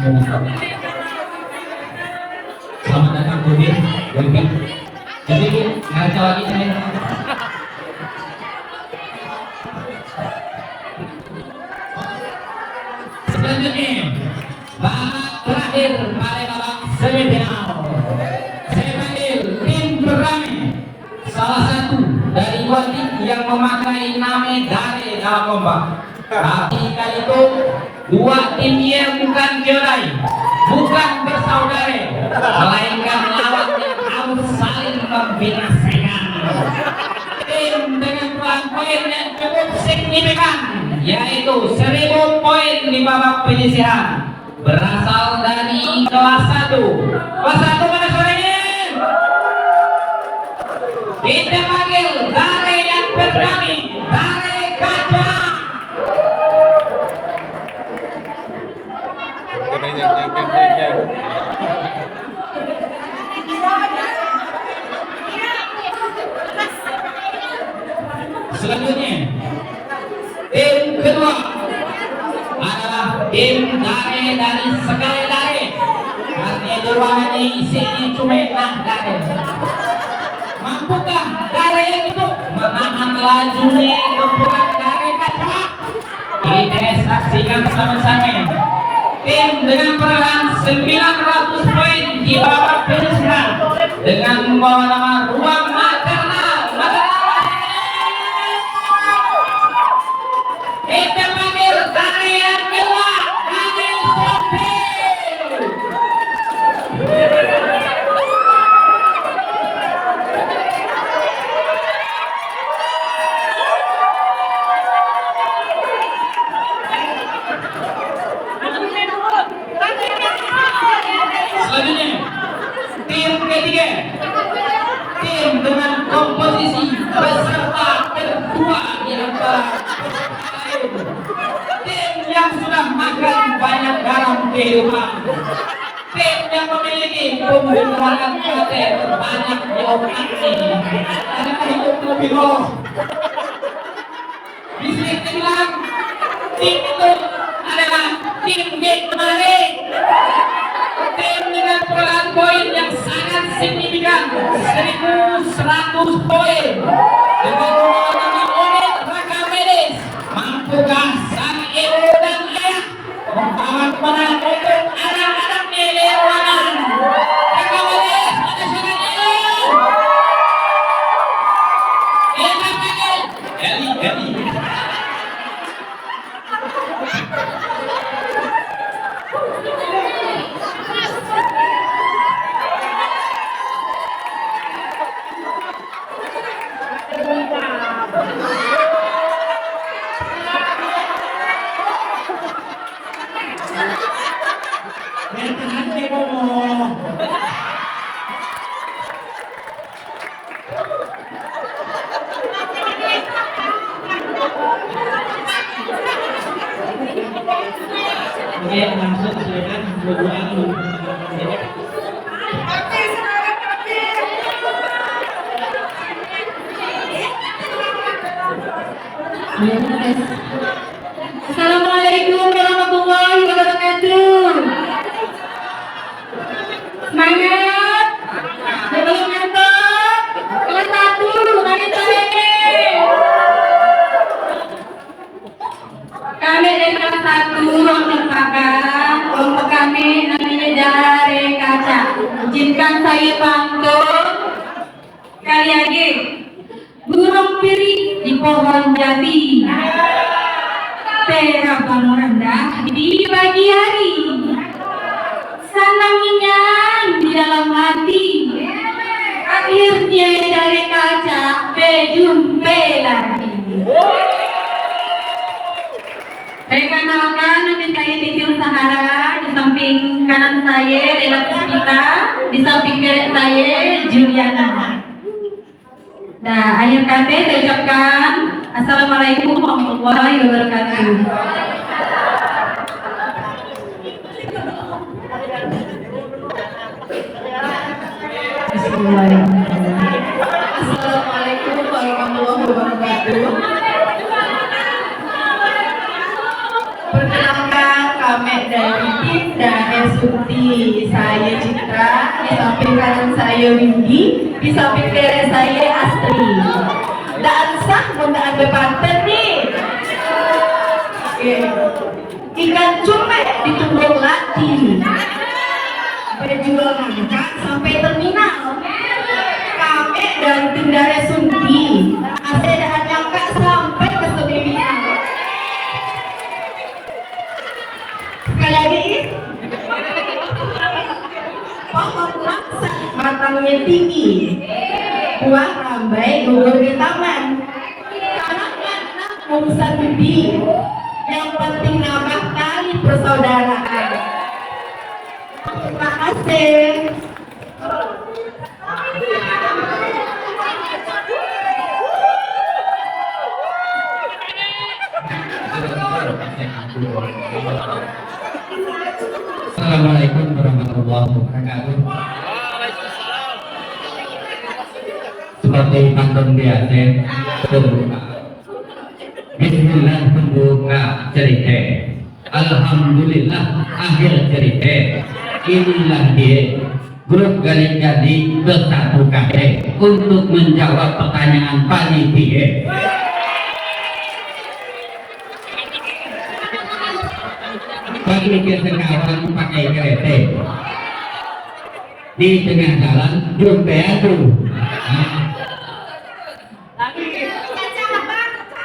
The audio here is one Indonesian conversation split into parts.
Selamat datang Budi. Jadi ngaca lagi saya. Selanjutnya babak terakhir pada babak semifinal. Saya panggil tim Berame, salah satu dari dua tim yang memakai nama Dare dalam lomba. Tapi kali itu dua tim yang bukan jodoh, bukan bersaudara, melainkan lawan yang harus saling membinasakan. Tim dengan poin yang cukup signifikan, yaitu 1000 poin di babak penyisihan, berasal dari kelas 1. Kelas 1 mana suaranya? Kita panggil Dare yang berani, Dare Kaca. Selanjutnya tim kedua adalah tim Dare dari Sekali Dare. Artinya di ruangan ini isinya cuma Dare. Mampukah Dare yang itu menahan lajunya gempuran Dare Kaca? Kita saksikan sama-sama. Tim dengan perolehan 900 poin di babak penyisihan dengan membawa nama Ruang Maternal. Kita panggil Dare yang kedua, Daniel Sophie. Selanjutnya tim ketiga, tim dengan komposisi peserta tertua di antara tim yang sudah makan banyak garam kehidupan, tim yang memiliki pembunuhan kate terbanyak di otaknya karena hidup lebih loh. Bisa dibilang tim itu adalah tim Gate Mare. Tim dengan perolehan poin yang sangat signifikan, 1100 poin, dengan nama unit Raka Medis. Mampukah sang ibu dan ayah membawa kemenangan untuk anak-anaknya di ruangan? Raka Medis, ada suaranya. Kita panggil Eli. Oke, langsung silakan berdoa dulu. Assalamualaikum warahmatullahi wabarakatuh. Semangat. Sebelum ngantuk, kelas 1 nanti sore. Kami dari kelas 1 ruang terpakai. Kelompok kami namanya Dare Kaca. Izinkan saya pantun kali lagi. Burung piri di pohon jati, terbang rendah di pagi hari, sananginya di dalam hati. Akhirnya dari kaca berjumpa lagi. Saya kenalkan, nama saya Titil Sahara. Di samping kanan saya Lela Puspita, di samping kiri saya Juliana. Nah, akhir kata saya ucapkan Assalamualaikum warahmatullahi wabarakatuh. Assalamualaikum warahmatullahi wabarakatuh. Perkenalkan kami dari tim Dare Sakti, saya Citra, di samping kanan saya Windy, di samping kiri saya Astri. Dan sah bunda ada panten nih. Oke. Ikan cumi ditumbuk lati. Berjual ngangkat sampai terminal. Kami dari Tindare Sunti. Asal dah nyangka sampai ke terminal. Sekali lagi. Pohon laksa batangnya tinggi. Buah rambai gugur di taman. Anak-anak mumsan budi. Yang penting nambah tali persaudaraan. Terima kasih. Assalamualaikum warahmatullahi wabarakatuh. Seperti pantun biasa, pembuka. Bismillah pembuka cerita. Alhamdulillah akhir cerita. Inilah dia grup Galing Jadi bersatu kabeh untuk menjawab pertanyaan panitia. Bagi sekarang pakai kereta di tengah jalan jumpa aku.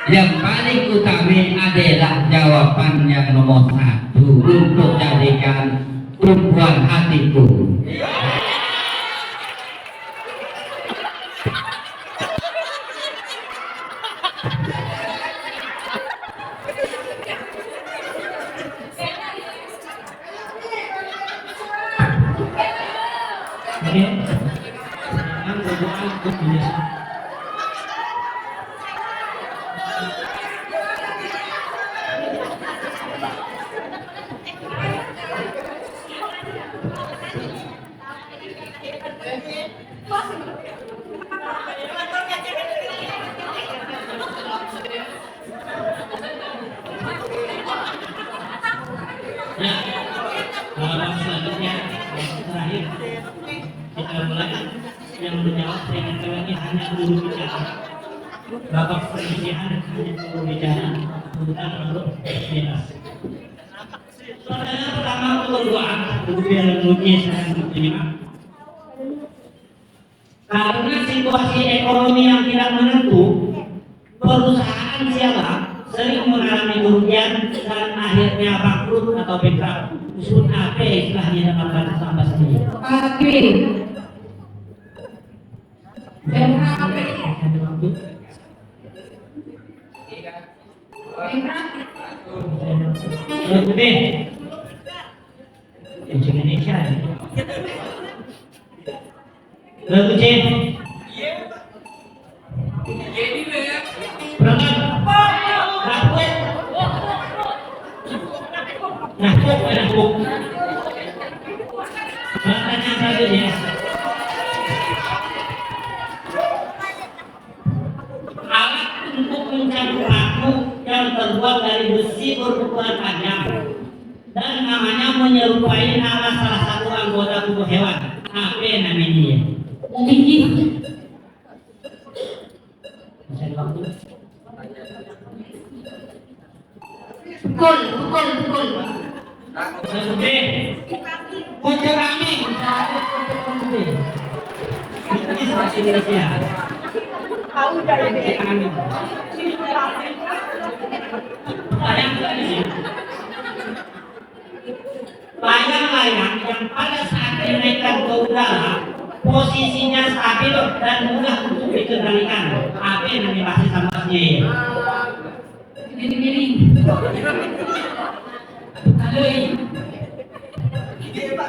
Yang paling utama adalah jawaban yang nomor 1 untuk jadikan tumpuan hatiku. Selanjutnya yang terakhir kita mulai yang menjawab dengan ini hanya guru bicara. Bapak Presiden hanya guru bicara tentang untuk dinas. Pertanyaan pertama untuk kedua, biar lukis dan terima. Karena situasi ekonomi yang tidak menentu, perusahaan siapa sering mengalami kerugian dan akhirnya bangkrut atau bankrupt. Disebut apa istilahnya dalam bahasa Samba sendiri? Oke. Lebih Indonesia. Lagu C. Berangkat. Nakuk. Pertanyaan selanjutnya. Alat untuk mencabut paku yang terbuat dari besi berukuran panjang dan namanya menyerupai nama salah satu anggota tubuh hewan. Apa namanya? Gigi. Bisa waktu? Pukul. Lebih. Kunci rame. Ini masih Indonesia. Layang-layang yang pada saat dinaikkan ke udara posisinya stabil dan mudah untuk dikendalikan. Apa yang bahasa Sambasnya ya? Miring. Halo.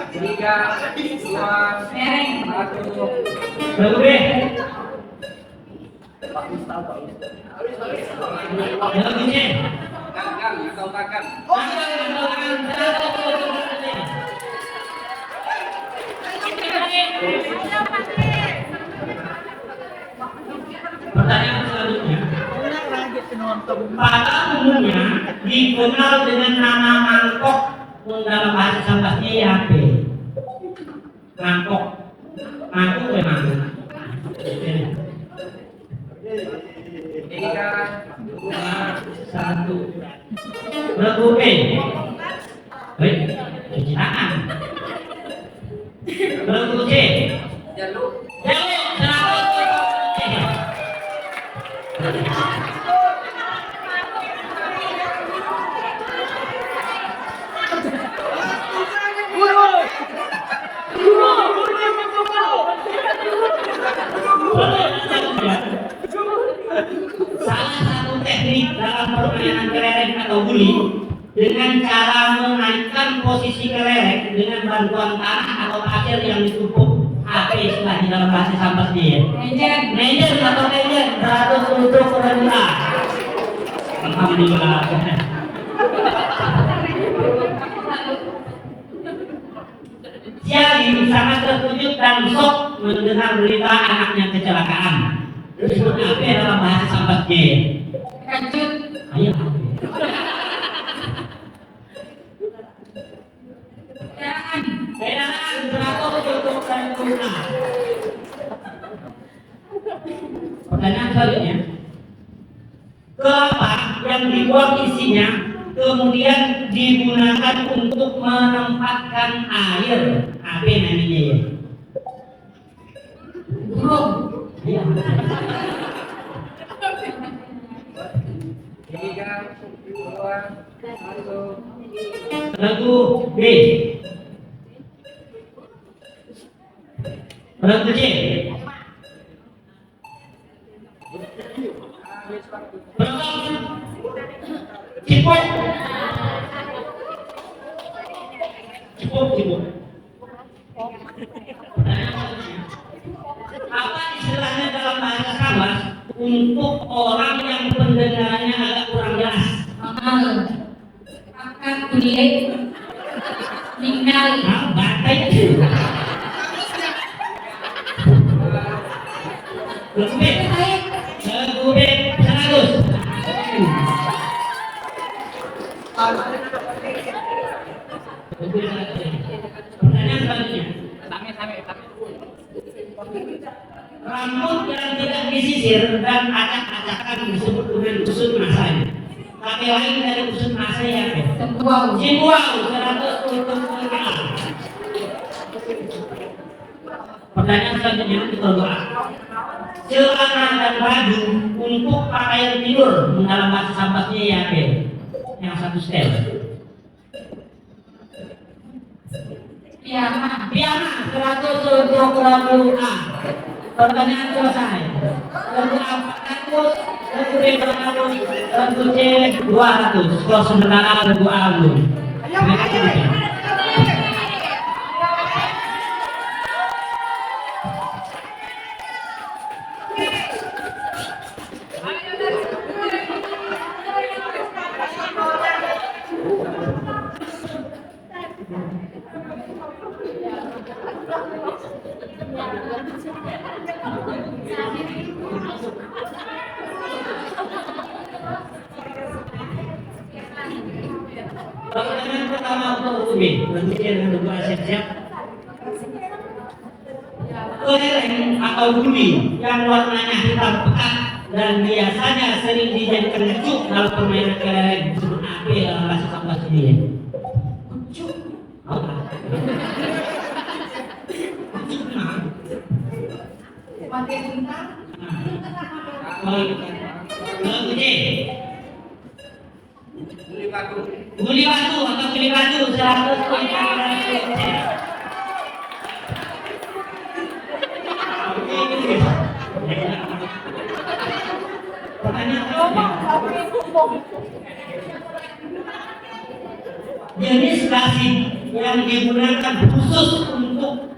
3, 2, Mereng. 1. Lebih. Lebih. Ganggang atau takan? Pertanyaan selanjutnya. Pada umumnya dikenal dengan nama mangkok dalam bahasa Sambasnya ya. mangkok, mangkok memang. Tiga, dua, Satu. Lagu B. Baik, cuci tangan. Lagu C. jalur. Jalur, selamat. Salah satu teknik dalam permainan kelereng atau guli dengan cara menaikkan posisi kelereng dengan bantuan tanah atau pasir yang ditumpuk HP istilah di dalam bahasa Sampes dia. Mejer atau mejer 100 untuk rendah. Alhamdulillah. Jadi sangat terkejut dan shock mendengar berita anaknya kecelakaan. Disebut apa dalam bahasa Sampes dia? Kejut. Ayo. Kendaraan 100 untuk rendah. Pertanyaan selanjutnya, kelapa yang dibuat isinya kemudian digunakan untuk menempatkan air. Apa namanya ya? Burung. Iya. Tiga, dua, satu. Lagu B. Lagu C. Cipok. Cipok. Apa istilahnya dalam bahasa Samas untuk orang yang pendengarannya agak kurang jelas? Amal. Akan kuliah. Meninggal. Nah, batai. Lagu B. Lagu B 100. Pertanyaan selanjutnya. Rambut yang tidak disisir dan acak-acakan disebut dengan usut masai. Kaki lain dari usut masai apa? Sembuau. Jimbuau 100 untuk A. Pertanyaan selanjutnya kita doa. Celana dan baju untuk pakaian tidur dalam bahasa Sampasnya ya apa? Yang satu setel. Piyama. Piyama 100 untuk lagu A. Pertanyaan selesai. Lagu A 400, lagu B 200, lagu C 200. Kalau sementara lagu A belum. Terima kasih. Pertanyaan pertama untuk Umi, tentu dengan doa siap-siap. Kelereng atau guli yang warnanya hitam pekat dan biasanya sering dijadikan cuk dalam permainan kelereng disebut apa dalam bahasa Sampes ini? Cuk. Pakai bintang. Lagu C. Beli batu. Guli batu atau guli batu 100 jenis gasing yang digunakan khusus untuk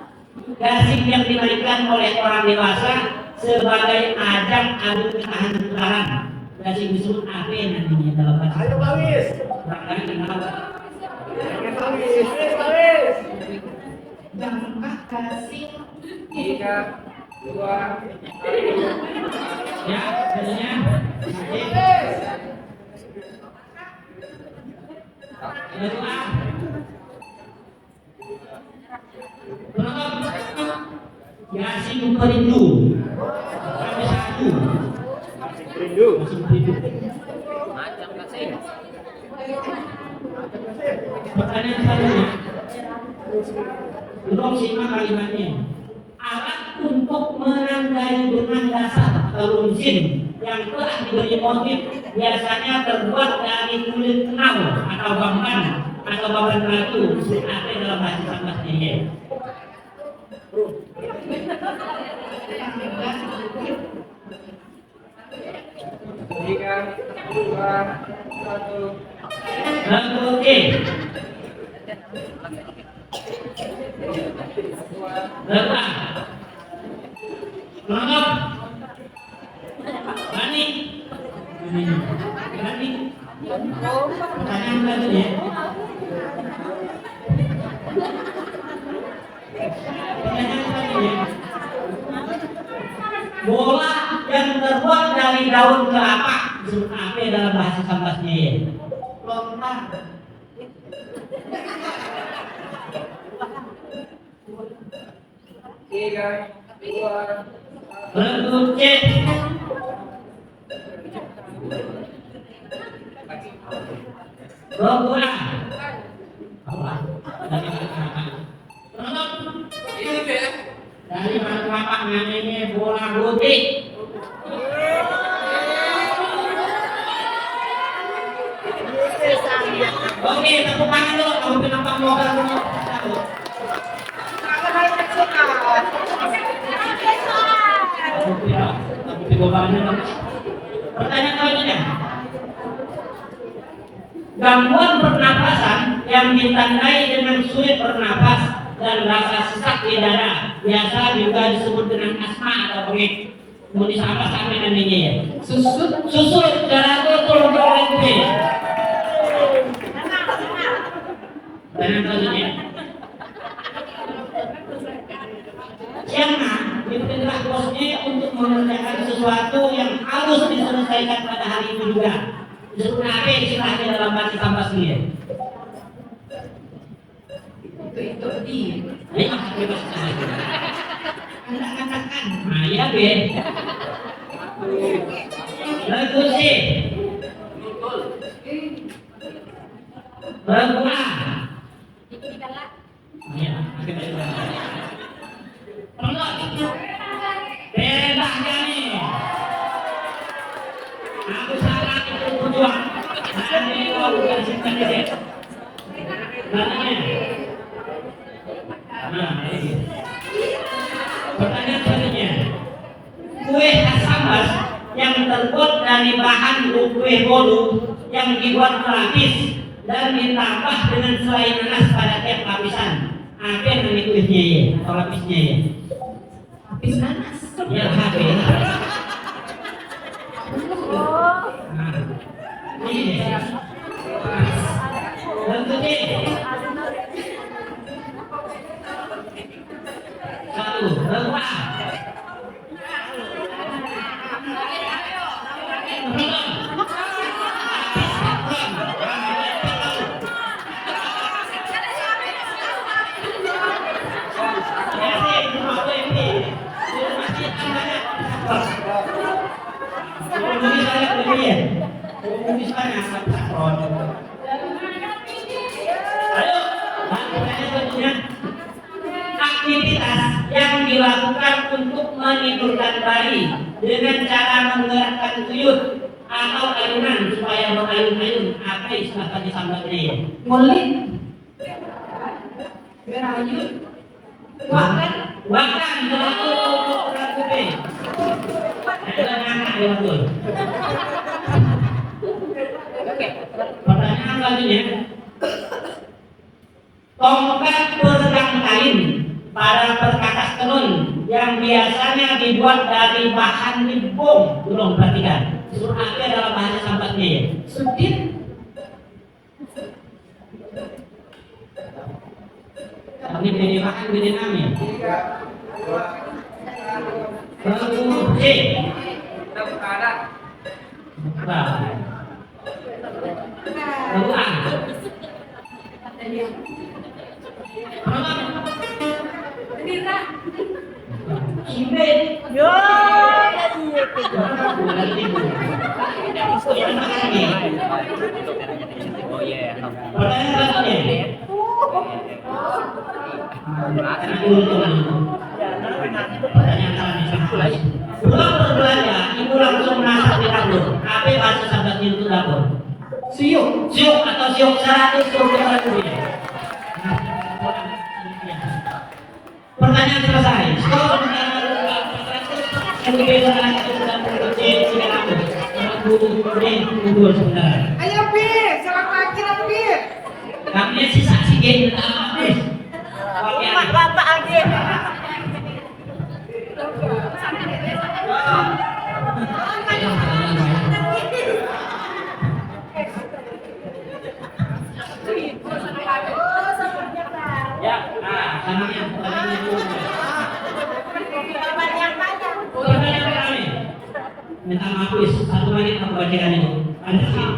gasing yang dimainkan oleh orang dewasa sebagai ajang adu ketahanan putaran. Gasing disebut apa namanya dalam bahasa? Ayo Bawis. Barangkali kenal. Bawis. Jangka kasih. Tiga, dua, Ya, jadinya. Lagu A. Penonton. Yasin Perindu. Sampai satu. Yasin Perindu. Pertanyaan selanjutnya. Belum simak kalimatnya. Alat untuk menandai benang dasar atau lunsin yang telah diberi motif biasanya terbuat dari kulit kenau atau bamban atau baban batu. Ada dalam bahasa Sambasnya ya. Tiga, dua, satu. Oke. Berapa? Menangkap? Berani? Berani? Pertanyaan selanjutnya. Pertanyaan selanjutnya. Bola yang terbuat dari daun kelapa disebut apa dalam bahasa Sambasnya ya? Lontar. Tiga, dua. Bentuk C. Bola. Apa? Dari mana kelapa namanya bola putih. Oke, tepuk tangan dulu. Kamu penonton lokal dulu. Pertanyaan selanjutnya. Gangguan pernapasan yang ditandai dengan sulit bernapas dan rasa sesak di dada biasa juga disebut dengan asma atau bengek. Mau disapa sampai namanya ya? Susut cara betul berhenti. Pertanyaan selanjutnya. Siapa diperintah bosnya untuk mengerjakan sesuatu yang harus diselesaikan pada hari itu juga. Disebut apa istilahnya dalam bahasa Sambasnya? Itu di. Ayo bebas saja. Anda katakan, nah ya be. Lagu C. Lagu A. Ya, bebas kami. Aku salah itu tujuan. Nanti kau bukan simpan diri. Nantinya. Nah, ini. Pertanyaan selanjutnya. Kue khas Sambas yang terbuat dari bahan kue bolu yang dibuat melapis dan ditambah dengan selai nanas pada tiap lapisan. Apa yang namanya kuenya ya? Atau lapisnya ya? Lapis nanas. Ya, HP. Nah, ini deh. Bentuknya satu, berapa? Aktivitas yang dilakukan untuk menidurkan bayi dengan cara menggerakkan tuyul atau ayunan supaya berayun-ayun, apa istilah tadi sambatnya ya? Ngulik. Berayun. Wakan. Wakan untuk rakupe. Ada anak ya betul. Pertanyaan selanjutnya. Tongkat peregang kain pada perkakas tenun yang biasanya dibuat dari bahan libung, belum perhatikan. Disebut apa dalam bahasa Sambasnya ya? Sudin. Ini beda bahan beda nama. Tiga, dua. Bentuk C. Tepuk kanan. Bentuk A. Sumbit. Yo. Oh iya. Pertanyaan selanjutnya. Pertanyaan selanjutnya. Pulang berbelanja, ibu langsung masak di dapur. Apa bahasa sahabatnya untuk dapur? Siuk. Siuk atau siuk 100 rupiah. Pertanyaan selesai. Skor Ayo Bir, salam lagi dong Bir. kami sisa si game habis. Bapak lagi. Ya, sama yang pertanyaan itu. Minta maaf wis, 1 menit aku bacakan itu. Ada sih.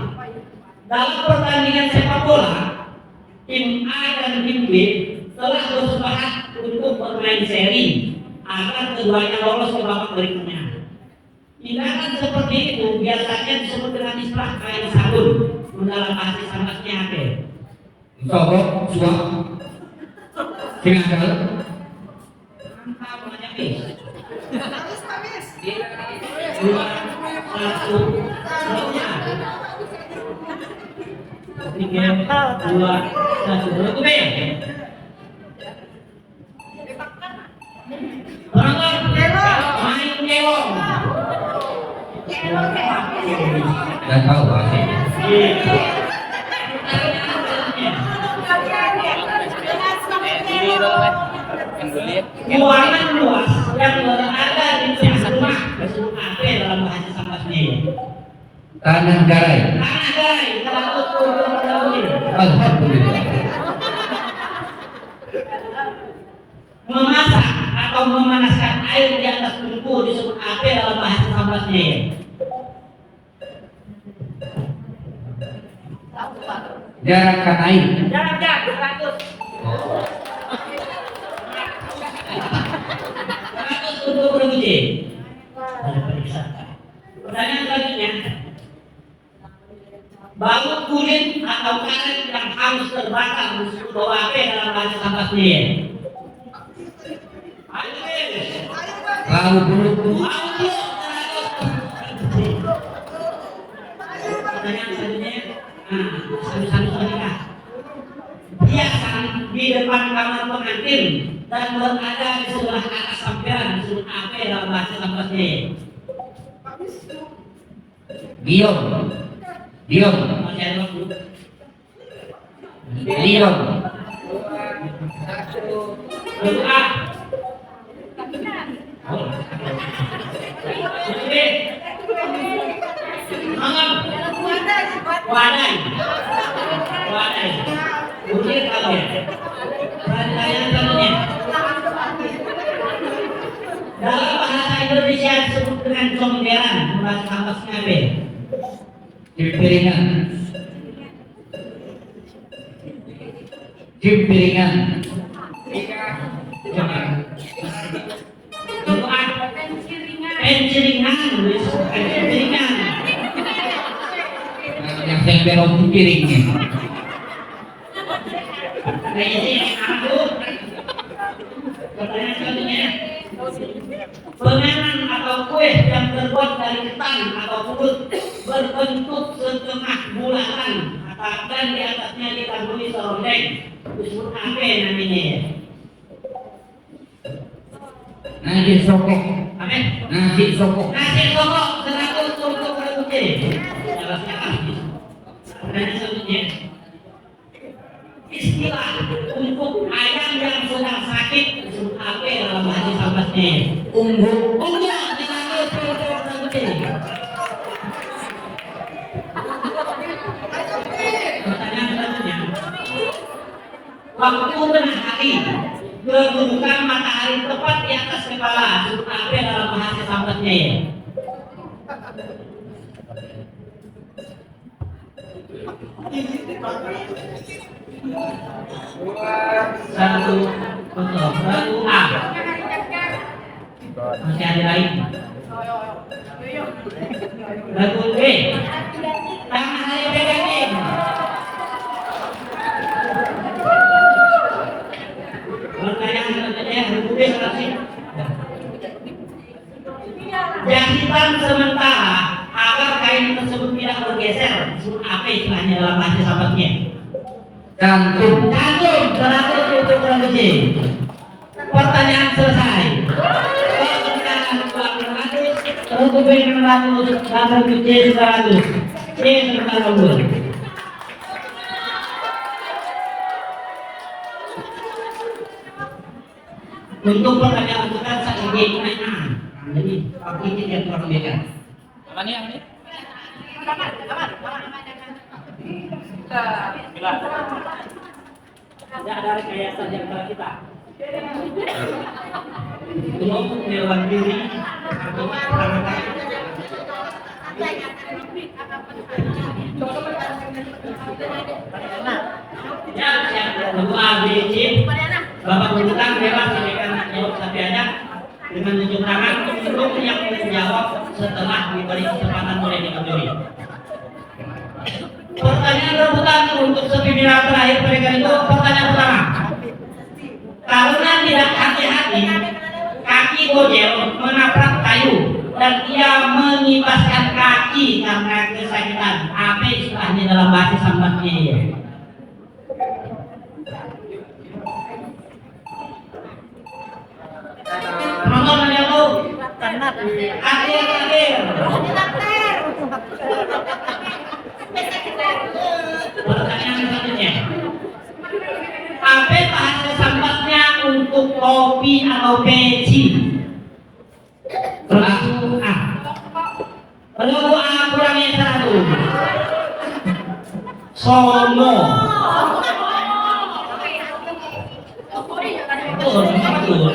Dalam pertandingan sepak bola, tim A dan tim B telah bersepakat untuk bermain seri agar keduanya lolos ke babak berikutnya. Tindakan seperti itu biasanya disebut dengan istilah kain sabun. Dalam bahasa Sambasnya apa? Sobok, suap. Sing akal. Mantap banyak nih. Habis. 2, 1, selanjutnya. 3, 2, 1. Tutup ya. Penonton, main kelong. Gak tahu bahasanya. Ruangan luas yang berada di tengah rumah disebut apa dalam bahasa Sambasnya? Tanah garai. Tanah garai, kalau ukur berdahulu. Alhamdulillah. Memasak atau memanaskan air di atas tungku disebut apa dalam bahasa Sambasnya? Jarakkan air. Jarak 100. 100 untuk berbunyi. Pertanyaan selanjutnya. Baut kulit atau karet yang harus terbakar disebut bahwa apa dalam bahasa Sambasnya? Ayo, Lalu bulu. pertanyaan selanjutnya. Satu-satu nikah. Biasa di depan kamar pengantin dan berada di sebelah atas sampean disebut apa dalam bahasa Sambasnya? Diom. Diom. Masih ada waktu. Diom. Berdoa. Wadai. Wadai. Mungkin kalau ya. Pertanyaan selanjutnya. Dalam bahasa Indonesia disebut dengan comberan, bahasa Sambasnya apa? Jempiringan. Jempiringan. Doa. Penciringan. Penciringan. Yang saya berong piringnya. Nah ini aku. Pertanyaan selanjutnya. Penganan atau kue yang terbuat dari ketan atau pulut berbentuk setengah bulatan dan di atasnya ditaburi serondeng disebut apa namanya? Nasi sokok. Apa? Nasi sokok. Nasi sokok 100 untuk berbunyi. Jelasnya habis. Pertanyaan selanjutnya. Istilah untuk ayam yang sedang sakit disebut apa dalam bahasa Sambasnya? Unggul. Enggak, jangan berbunyi. Pertanyaan selanjutnya. Waktu tengah hari, kedudukan matahari tepat di atas kepala disebut apa dalam bahasa Sambasnya? Satu, betul. Satu A. Masih ada lain. Lagu B. Tangan saya pegangin. Pertanyaan selanjutnya lagu B selesai. Jahitan sementara agar kain tersebut tidak bergeser. Apa istilahnya dalam bahasa sahabatnya? Gantung. Gantung. Terakhir untuk lagu C. Pertanyaan selesai. Untuk berikan lagu C sudah C serta lagu. Untuk pertanyaan itu kan saya ingin jadi aktivitas yang kurang beda. Apa nih yang ini? Tidak ada rekayasa di antara kita. Belum melawan diri atau perangkat. Ya, siap. Lagu A, B, C. Bapak Bintang bebas silakan jawab satu aja dengan tunjuk tangan untuk yang menjawab setelah diberi kesempatan oleh dikaburi. Pertanyaan rebutan untuk seminar terakhir mereka itu pertanyaan pertama. Karena tidak hati-hati, kaki Bojel menabrak kayu dan ia mengibaskan kaki karena kesakitan. Apa istilahnya dalam bahasa sambatnya? Penonton ada yang tahu? Akhir. Pertanyaan selanjutnya. Apa bahasa sambatnya untuk kopi atau peci? Lagu A. Lagu A kurangnya satu. Sono. Betul.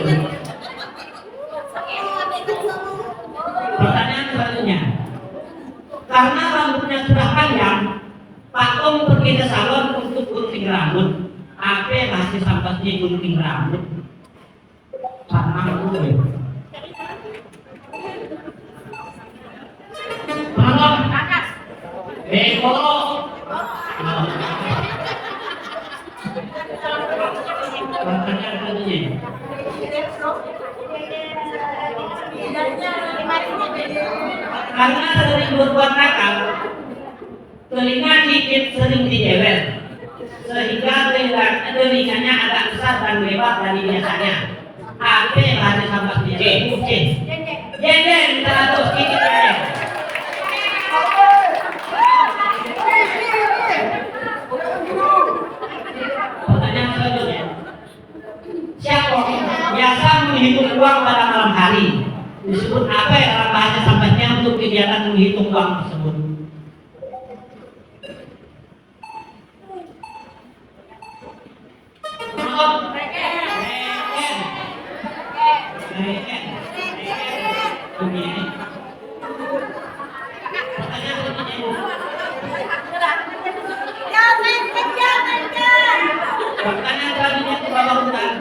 Pertanyaan selanjutnya. Karena rambutnya sudah panjang, Pak Tom pergi ke salon untuk gunting rambut. Apa bahasa sambatnya gunting rambut? Panang dulu. Panang. Beko. Pertanyaan selanjutnya. Karena sering berbuat nakal, telinga dikit sering dijewer, sehingga telinganya agak besar dan lebar dari biasanya. Apa bahasa sambatnya? C. Jeng, 100 dikit aja. Pertanyaan selanjutnya. Siapa biasa menghitung uang pada malam hari? Disebut apa dalam bahasa sambatnya untuk kegiatan menghitung uang tersebut? Pertanyaan selanjutnya ke Bapak Bintang.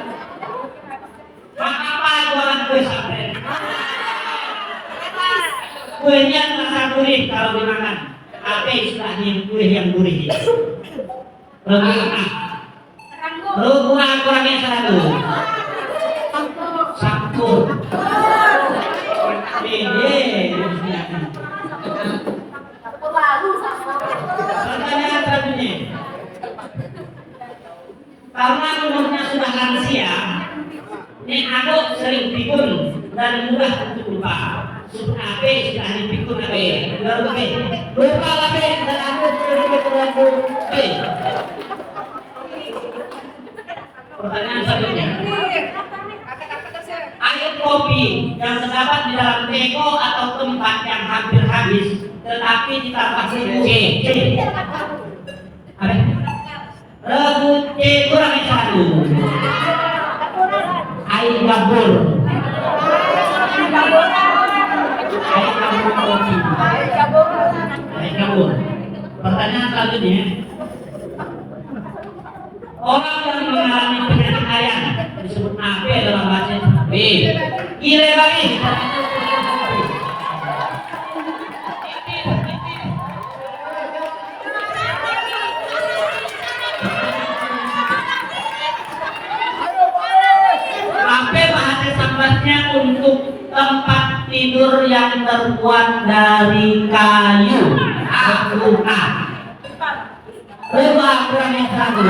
Apa jualan kue sampai? Kuenya terasa gurih kalau dimakan. Apa istilahnya kue yang gurih? Lagu A kurangnya satu. Sampur. Pertanyaan selanjutnya. Karena umurnya sudah lansia, Nek Adok sering pikun dan mudah untuk lupa. Apa istilahnya pikun apa? Lupa apa dan aku berlaku. Pertanyaan selanjutnya. Air kopi yang terdapat di dalam teko atau tempat yang hampir habis, tetapi ditambah C. Lagu C kurang satu. Air gabur. Kopi. Air gabur. Pertanyaan selanjutnya. Orang yang mengalami penyakit ayan disebut apa dalam bahasa B. Gile lagi. Apa bahasa sambatnya untuk tempat tidur yang terbuat dari kayu? A. Coba kurang yang satu.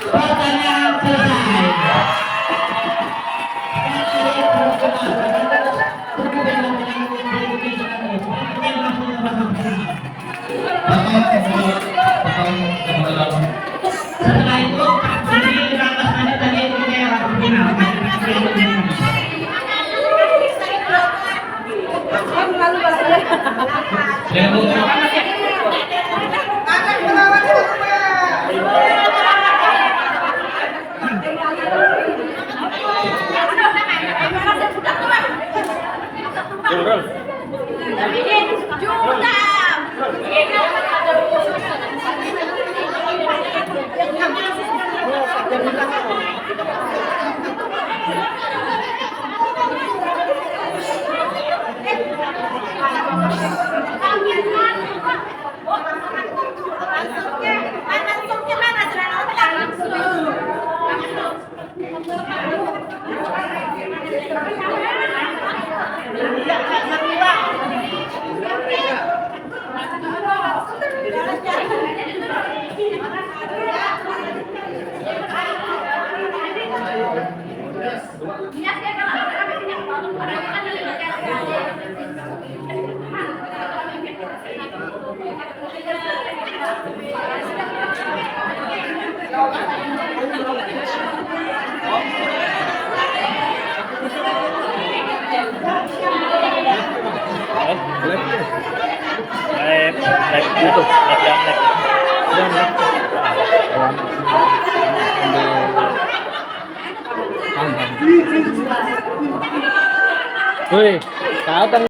Pertanyaan selesai. Setelah itu, jadi 15 menit tadi itu kayak lagu final. Akan melawan semua. Live YouTube, live. Wih, tahu kan?